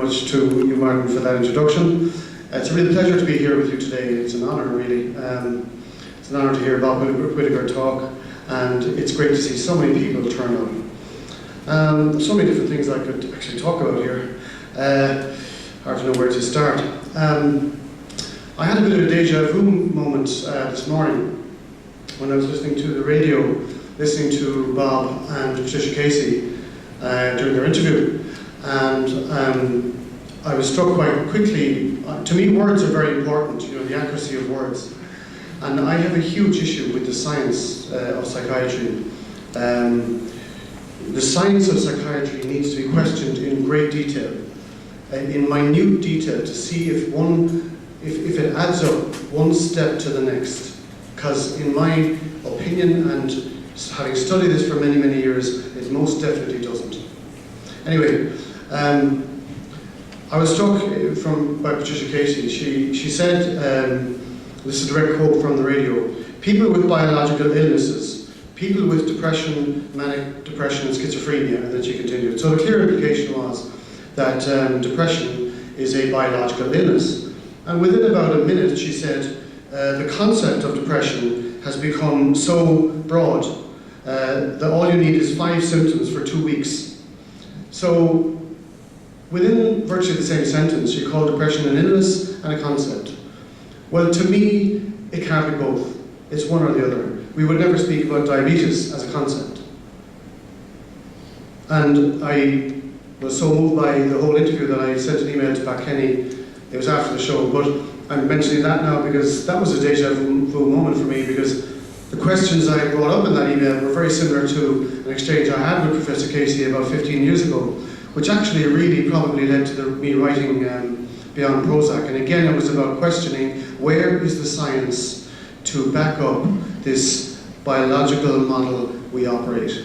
much to you, Martin, for that introduction. It's a real pleasure to be here with you today. It's an honour, really. It's an honour to hear Bob Whitaker talk, and it's great to see so many people turn up. So many different things I could actually talk about here. Hard to know where to start. I had a bit of a deja vu moment this morning when I was listening to the radio, listening to Bob and Patricia Casey during their interview. And I was struck quite quickly. To me, words are very important, you know, the accuracy of words. And I have a huge issue with the science of psychiatry. The science of psychiatry needs to be questioned in great detail, in minute detail, to see if it adds up one step to the next. Because in my opinion, and having studied this for many, many years, it most definitely doesn't. Anyway, I was struck by Patricia Casey. She said, this is a direct quote from the radio, people with biological illnesses, people with depression, manic depression and schizophrenia, and then she continued. So the clear implication was that depression is a biological illness. And within about a minute, she said, the concept of depression has become so broad that all you need is 5 symptoms for 2 weeks. So within virtually the same sentence, she called depression an illness and a concept. Well, to me, it can't be both. It's one or the other. We would never speak about diabetes as a concept. And I was so moved by the whole interview that I sent an email to Pat Kenny. It was after the show, but I'm mentioning that now because that was a deja vu moment for me, because the questions I brought up in that email were very similar to an exchange I had with Professor Casey about 15 years ago, which actually really probably led to me writing Beyond Prozac. And again, it was about questioning where is the science to back up this biological model we operate.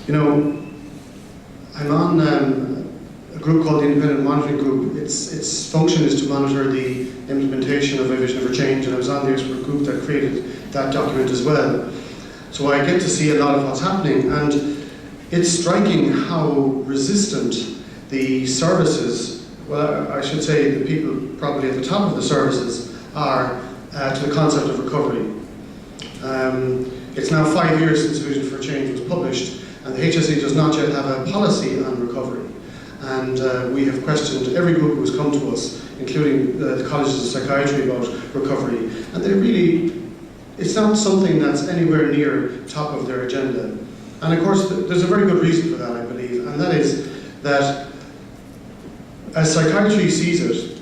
You know, I'm on a group called the Independent Monitoring Group. Its function is to monitor the implementation of a vision for change, and I was on the expert group that created that document as well. So I get to see a lot of what's happening, and it's striking how resistant the services, well, I should say the people probably at the top of the services, are to the concept of recovery. It's now 5 years since the Vision for Change was published, and the HSE does not yet have a policy on recovery. And we have questioned every group who has come to us, including the colleges of psychiatry, about recovery. And they really, it's not something that's anywhere near top of their agenda. And of course, there's a very good reason for that, I believe, and that is that as psychiatry sees it,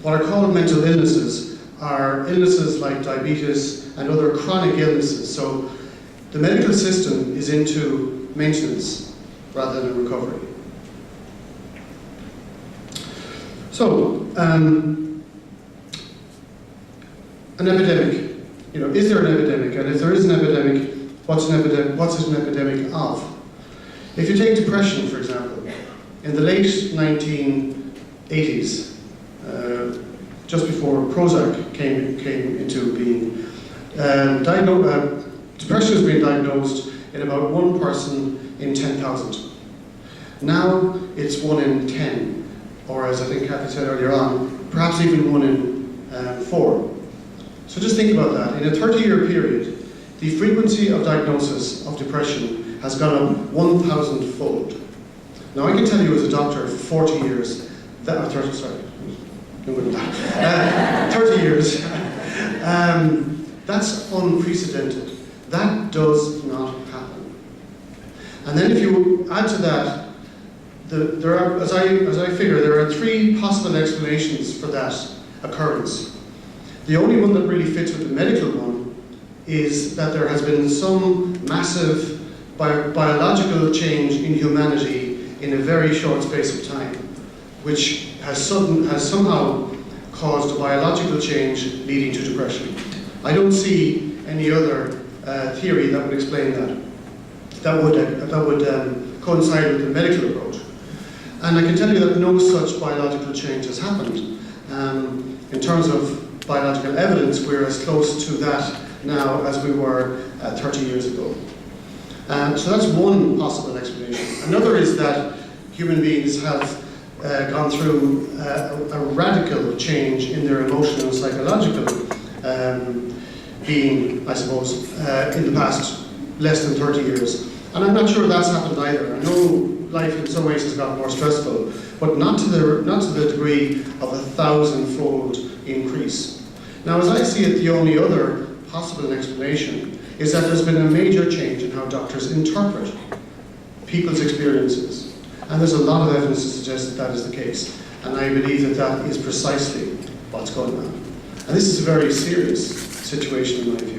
what are called mental illnesses are illnesses like diabetes and other chronic illnesses. So the medical system is into maintenance rather than recovery. So, an epidemic. You know, is there an epidemic? And if there is an epidemic, what's an epidemic of? If you take depression, for example, in the late 1980s, just before Prozac came into being, depression has been diagnosed in about 1 person in 10,000. Now it's 1 in 10, or as I think Kathy said earlier on, perhaps even 1 in 4. So just think about that. In a 30-year period, the frequency of diagnosis of depression has gone up 1,000-fold. Now I can tell you as a doctor for 40 years, 30 years, that's unprecedented. That does not happen. And then if you add to that, there are, as I figure, there are 3 possible explanations for that occurrence. The only one that really fits with the medical one is that there has been some massive biological change in humanity in a very short space of time, which has somehow caused a biological change leading to depression. I don't see any other theory that would explain that. That would coincide with the medical approach. And I can tell you that no such biological change has happened. In terms of biological evidence, we're as close to that now as we were 30 years ago. So that's one possible explanation. Another is that human beings have gone through a radical change in their emotional and psychological being, I suppose, in the past less than 30 years. And I'm not sure that's happened either. I know life in some ways has got more stressful, but not to the degree of a 1,000-fold increase. Now, as I see it, the only other possible explanation is that there's been a major change in how doctors interpret people's experiences. And there's a lot of evidence to suggest that that is the case. And I believe that that is precisely what's going on. And this is a very serious situation in my view.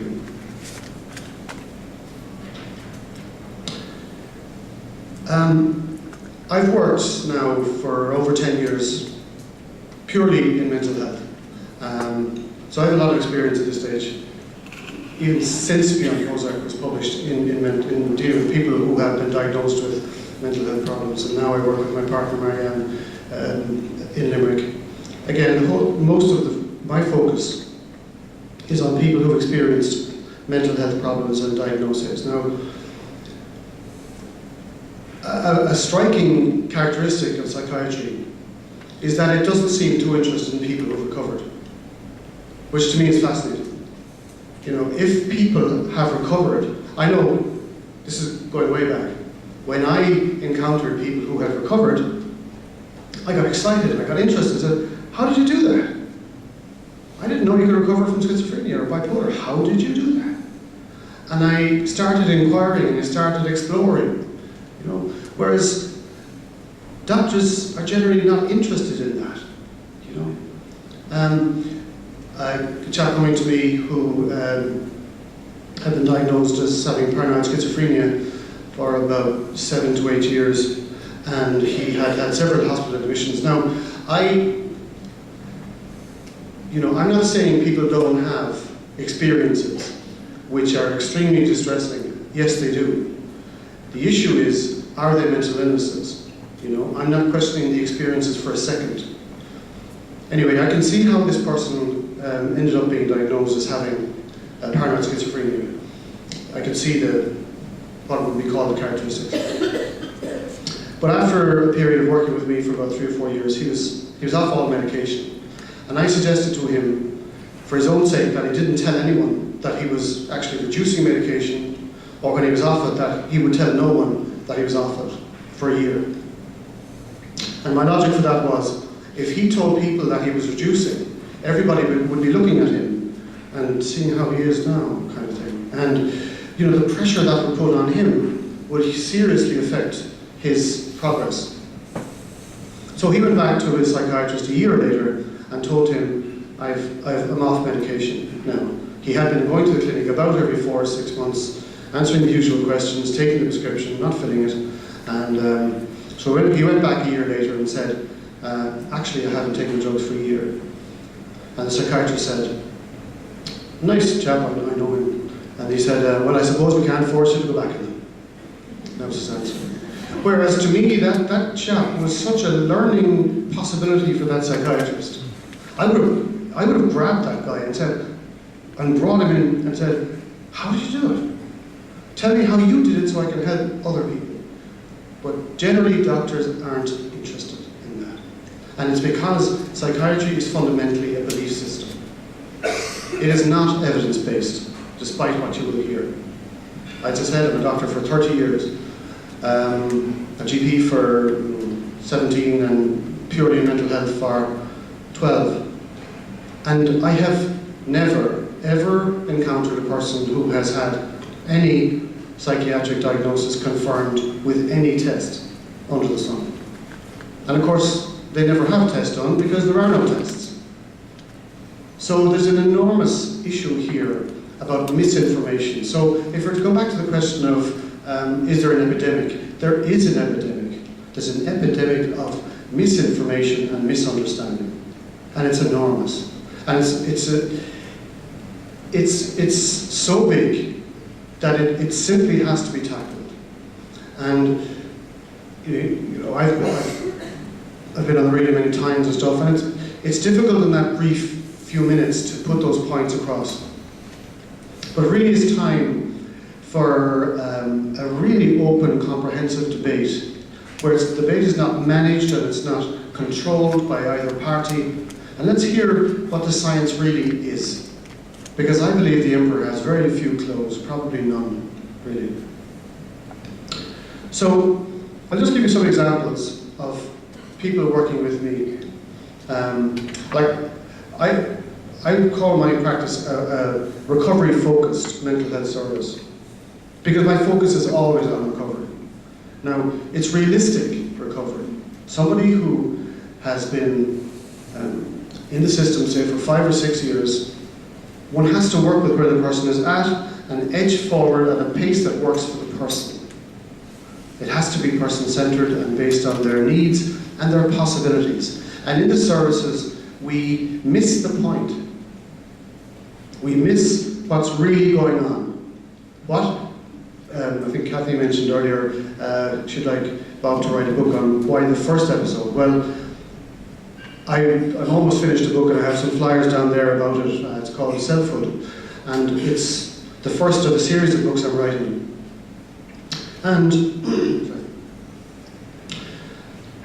I've worked now for over 10 years purely in mental health. So I have a lot of experience at this stage, even since Beyond Prozac was published in dealing with people who have been diagnosed with mental health problems. And now I work with my partner Marianne in Limerick. Again, most of my focus is on people who have experienced mental health problems and diagnoses. Now, a striking characteristic of psychiatry is that it doesn't seem too interested in people who have recovered, which to me is fascinating. You know, if people have recovered, I know, this is going way back, when I encountered people who had recovered, I got excited, I got interested, I said, how did you do that? I didn't know you could recover from schizophrenia or bipolar, how did you do that? And I started inquiring and I started exploring. You know, whereas doctors are generally not interested in that, you know. A chap coming to me who had been diagnosed as having paranoid schizophrenia for about 7 to 8 years, and he had had several hospital admissions. Now, I'm not saying people don't have experiences which are extremely distressing. Yes, they do. The issue is, are they mental illnesses? You know, I'm not questioning the experiences for a second. Anyway, I can see how this person ended up being diagnosed as having paranoid schizophrenia. I can see what would be called the characteristics. But after a period of working with me for about 3 or 4 years, he was off all medication. And I suggested to him, for his own sake, that he didn't tell anyone that he was actually reducing medication, or when he was off it, that he would tell no one that he was off it for a year. And my logic for that was, if he told people that he was reducing, everybody would be looking at him and seeing how he is now, kind of thing. And you know, the pressure that would put on him would seriously affect his progress. So he went back to his psychiatrist a year later and told him, I'm off medication now. He had been going to the clinic about every 4 or 6 months, answering the usual questions, taking the prescription, not filling it. And so he went back a year later and said, actually I haven't taken the drugs for a year. And the psychiatrist said, nice chap, I know him. And he said, well, I suppose we can't force you to go back in them. That was his answer. Whereas to me, that chap was such a learning possibility for that psychiatrist. I would have grabbed that guy and brought him in and said, how did you do it? Tell me how you did it so I can help other people. But generally, doctors aren't interested in that. And it's because psychiatry is fundamentally a belief system. It is not evidence-based, despite what you will hear. As I said, I'm a doctor for 30 years, a GP for 17, and purely in mental health for 12. And I have never, ever encountered a person who has had any psychiatric diagnosis confirmed with any test under the sun. And of course, they never have tests done because there are no tests. So there's an enormous issue here about misinformation. So if we're to go back to the question of is there an epidemic? There is an epidemic. There's an epidemic of misinformation and misunderstanding. And it's enormous. And it's so big that it simply has to be tackled. And you know, I've been on the radio many times and stuff, and it's difficult in that brief few minutes to put those points across. But it really is time for a really open, comprehensive debate, where the debate is not managed and it's not controlled by either party. And let's hear what the science really is. Because I believe the emperor has very few clothes, probably none, really. So, I'll just give you some examples of people working with me. I call my practice a recovery-focused mental health service, because my focus is always on recovery. Now, it's realistic recovery. Somebody who has been in the system, say, for 5 or 6 years, one has to work with where the person is at and edge forward at a pace that works for the person. It has to be person-centered and based on their needs and their possibilities. And in the services, we miss the point. We miss what's really going on. I think Kathy mentioned earlier, she'd like Bob to write a book on why the first episode. Well, I've almost finished the book and I have some flyers down there about it. It's called Selfhood. And it's the first of a series of books I'm writing. And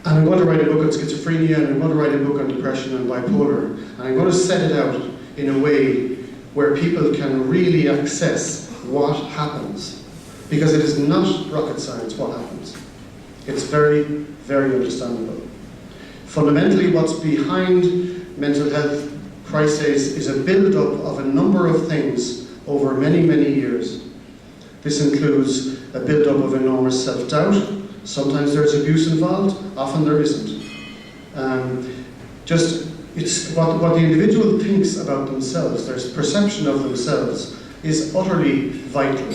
I'm going to write a book on schizophrenia, and I'm going to write a book on depression and bipolar. And I'm going to set it out in a way where people can really access what happens. Because it is not rocket science what happens. It's very, very understandable. Fundamentally, what's behind mental health crises is a build-up of a number of things over many, many years. This includes a build-up of enormous self-doubt. Sometimes there's abuse involved, often there isn't. It's what the individual thinks about themselves, their perception of themselves, is utterly vital.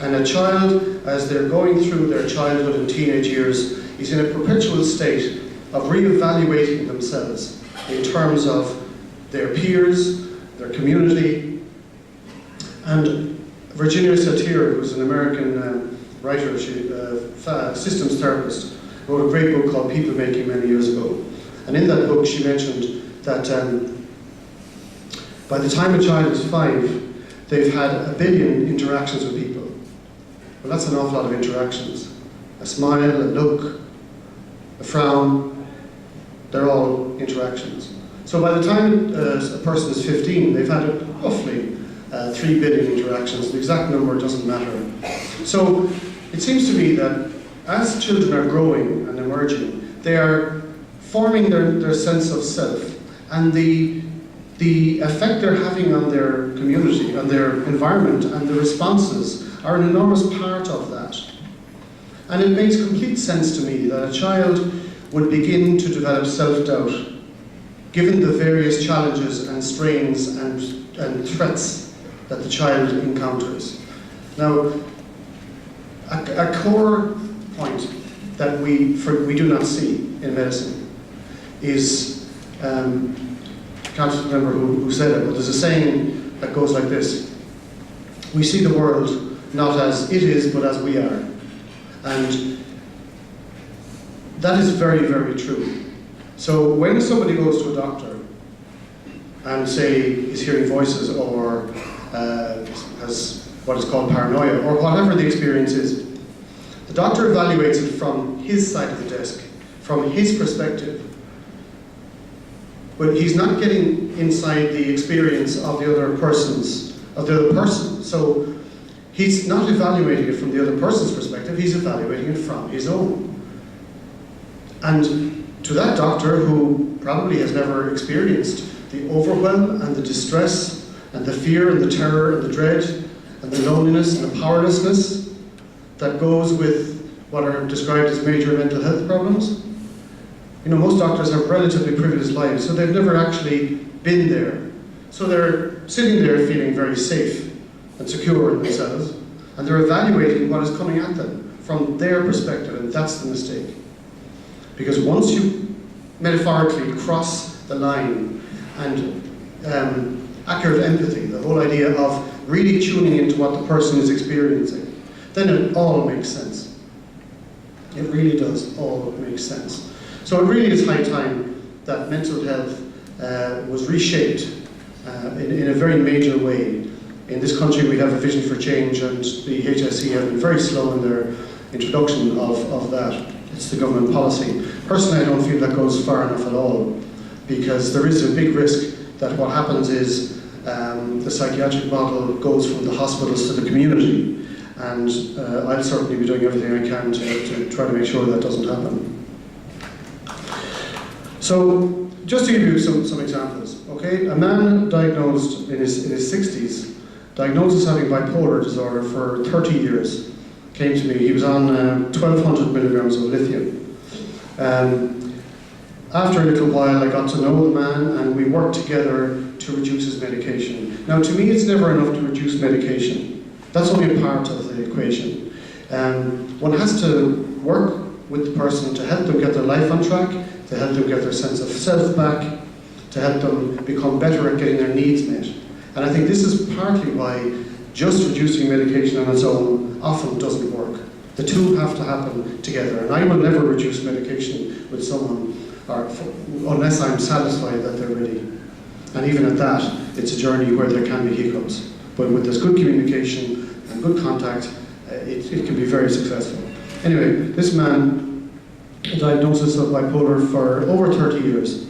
And a child, as they're going through their childhood and teenage years, is in a perpetual state of re-evaluating themselves in terms of their peers, their community. And Virginia Satir, who's an American writer, systems therapist, wrote a great book called People Making many years ago. And in that book she mentioned that by the time a child is 5, they've had 1 billion interactions with people. Well, that's an awful lot of interactions. A smile, a look, a frown, they're all interactions. So by the time a person is 15, they've had roughly 3 billion interactions. The exact number doesn't matter. So it seems to me that as children are growing and emerging, they are forming their sense of self, and the effect they're having on their community, on their environment, and the responses are an enormous part of that. And it makes complete sense to me that a child would begin to develop self-doubt, given the various challenges and strains and threats that the child encounters. Now, a core point that we do not see in medicine is, I can't remember who said it, but there's a saying that goes like this: we see the world not as it is, but as we are. And that is very, very true. So when somebody goes to a doctor and say is hearing voices or has what is called paranoia, or whatever the experience is, the doctor evaluates it from his side of the desk, from his perspective. But he's not getting inside the experience of the other person. So he's not evaluating it from the other person's perspective, he's evaluating it from his own. And to that doctor, who probably has never experienced the overwhelm and the distress and the fear and the terror and the dread and the loneliness and the powerlessness that goes with what are described as major mental health problems. You know, most doctors have relatively privileged lives, so they've never actually been there. So they're sitting there feeling very safe and secure in themselves, and they're evaluating what is coming at them from their perspective, and that's the mistake. Because once you metaphorically cross the line and accurate empathy, the whole idea of really tuning into what the person is experiencing, then it all makes sense. It really does all make sense. So it really is high time that mental health was reshaped in a very major way In this country we have a vision for change, and the HSE have been very slow in their introduction of that. It's the government policy. Personally, I don't feel that goes far enough at all, because there is a big risk that what happens is the psychiatric model goes from the hospitals to the community, and I'll certainly be doing everything I can to try to make sure that doesn't happen. So, just to give you some examples, okay? A man diagnosed in his 60s, diagnosed as having bipolar disorder for 30 years, came to me. He was on 1,200 milligrams of lithium. After a little while, I got to know the man, and we worked together to reduce his medication. Now, to me, it's never enough to reduce medication. That's only a part of the equation. One has to work with the person to help them get their life on track, to help them get their sense of self back, to help them become better at getting their needs met. And I think this is partly why just reducing medication on its own often doesn't work. The two have to happen together. And I will never reduce medication with someone unless I'm satisfied that they're ready. And even at that, it's a journey where there can be hiccups. But when there's good communication and good contact, it can be very successful. Anyway, this man, a diagnosis of bipolar for over 30 years.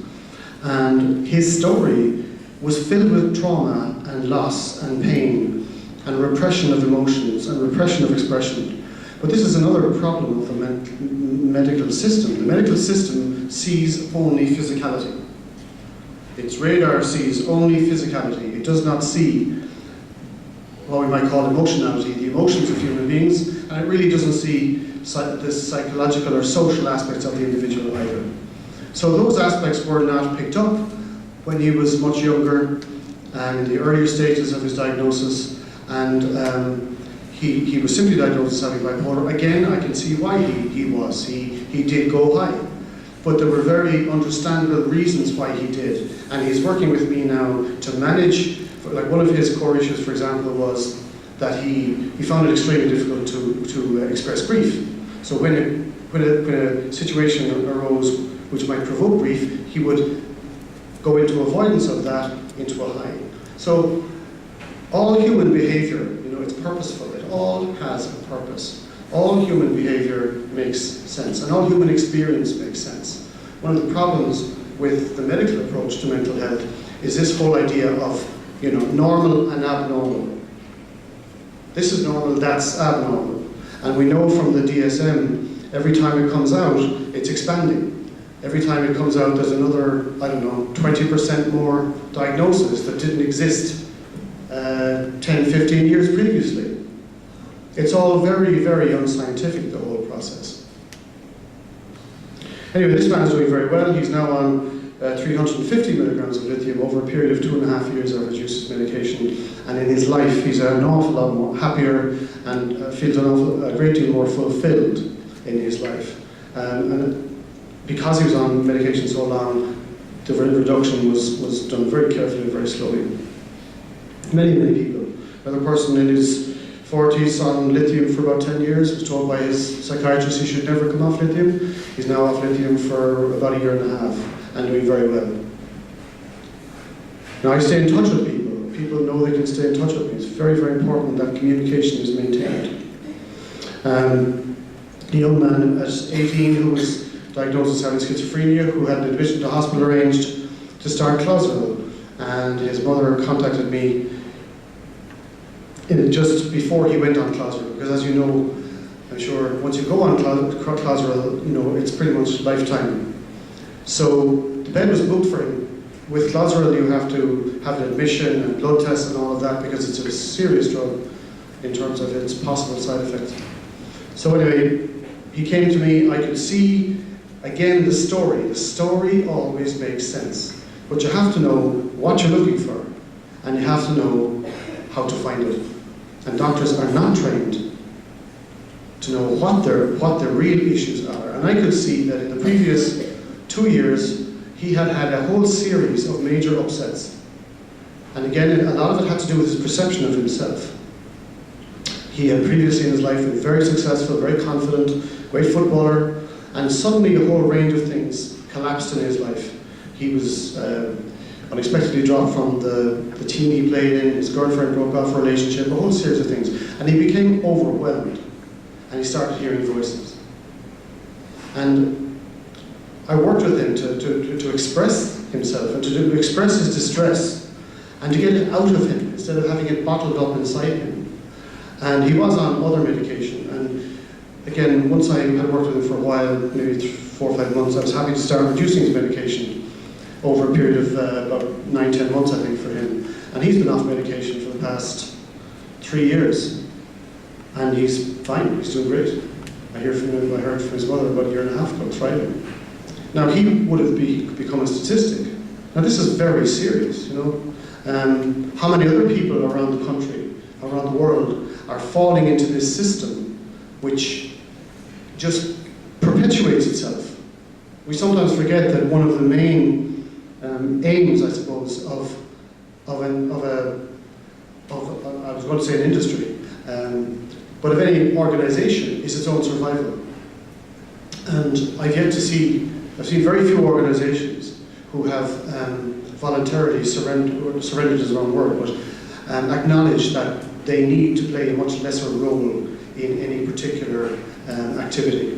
And his story was filled with trauma and loss and pain and repression of emotions and repression of expression. But this is another problem of the medical system. The medical system sees only physicality. Its radar sees only physicality. It does not see what we might call emotionality, the emotions of human beings, and it really doesn't see the psychological or social aspects of the individual either. So those aspects were not picked up when he was much younger and in the earlier stages of his diagnosis, and he was simply diagnosed as having bipolar. Again, I can see why he did go high, but there were very understandable reasons why he did, and he's working with me now to manage. Like, one of his core issues, for example, was that he found it extremely difficult to express grief. So when a situation arose which might provoke grief, he would go into avoidance of that, into a high. So all human behavior, it's purposeful. It all has a purpose. All human behavior makes sense, and all human experience makes sense. One of the problems with the medical approach to mental health is this whole idea of, normal and abnormal. This is normal, that's abnormal. And we know from the DSM, every time it comes out, it's expanding. Every time it comes out, there's another, 20% more diagnoses that didn't exist 10, 15 years previously. It's all very, very unscientific, the whole process. Anyway, this man is doing very well. He's now on 350 milligrams of lithium over a period of 2.5 years. I've reduced his medication, and in his life he's an awful lot more happier and feels a great deal more fulfilled in his life. And because he was on medication so long, the reduction was done very carefully and very slowly. Many people. Another person in his 40s on lithium for about 10 years, was told by his psychiatrist he should never come off lithium. He's now off lithium for about 1.5 years and doing very well. Now, I stay in touch with people. People know they can stay in touch with me. It's very, very important that communication is maintained. A young man at 18 who was diagnosed as having schizophrenia, who had an admission to hospital arranged to start Clozaril, and his mother contacted me just before he went on Clozaril, because as you know, I'm sure once you go on Clozaril, it's pretty much lifetime. So the bed was booked for him. With Clozaril, you have to have an admission and blood tests and all of that, because it's a serious drug in terms of its possible side effects. So anyway, he came to me. I could see, again, the story. The story always makes sense. But you have to know what you're looking for, and you have to know how to find it. And doctors are not trained to know what their real issues are. And I could see that in the previous 2 years, he had had a whole series of major upsets. And again, a lot of it had to do with his perception of himself. He had previously in his life been very successful, very confident, great footballer, and suddenly a whole range of things collapsed in his life. He was unexpectedly dropped from the team he played in, his girlfriend broke off a relationship, a whole series of things. And he became overwhelmed, and he started hearing voices. And I worked with him to express himself, and to express his distress, and to get it out of him, instead of having it bottled up inside him. And he was on other medication, and again, once I had worked with him for a while, maybe 4 or 5 months, I was happy to start reducing his medication over a period of about 9-10 months, I think, for him. And he's been off medication for the past 3 years. And he's fine, he's doing great. I heard from his mother about a year and a half ago, Friday. Now, he would have become a statistic. Now, this is very serious, you know. How many other people around the country, around the world, are falling into this system which just perpetuates itself? We sometimes forget that one of the main aims, I suppose, of I was going to say an industry, but of any organisation, is its own survival. And I've seen very few organisations who have voluntarily surrendered is the wrong word, but acknowledge that they need to play a much lesser role in any particular activity.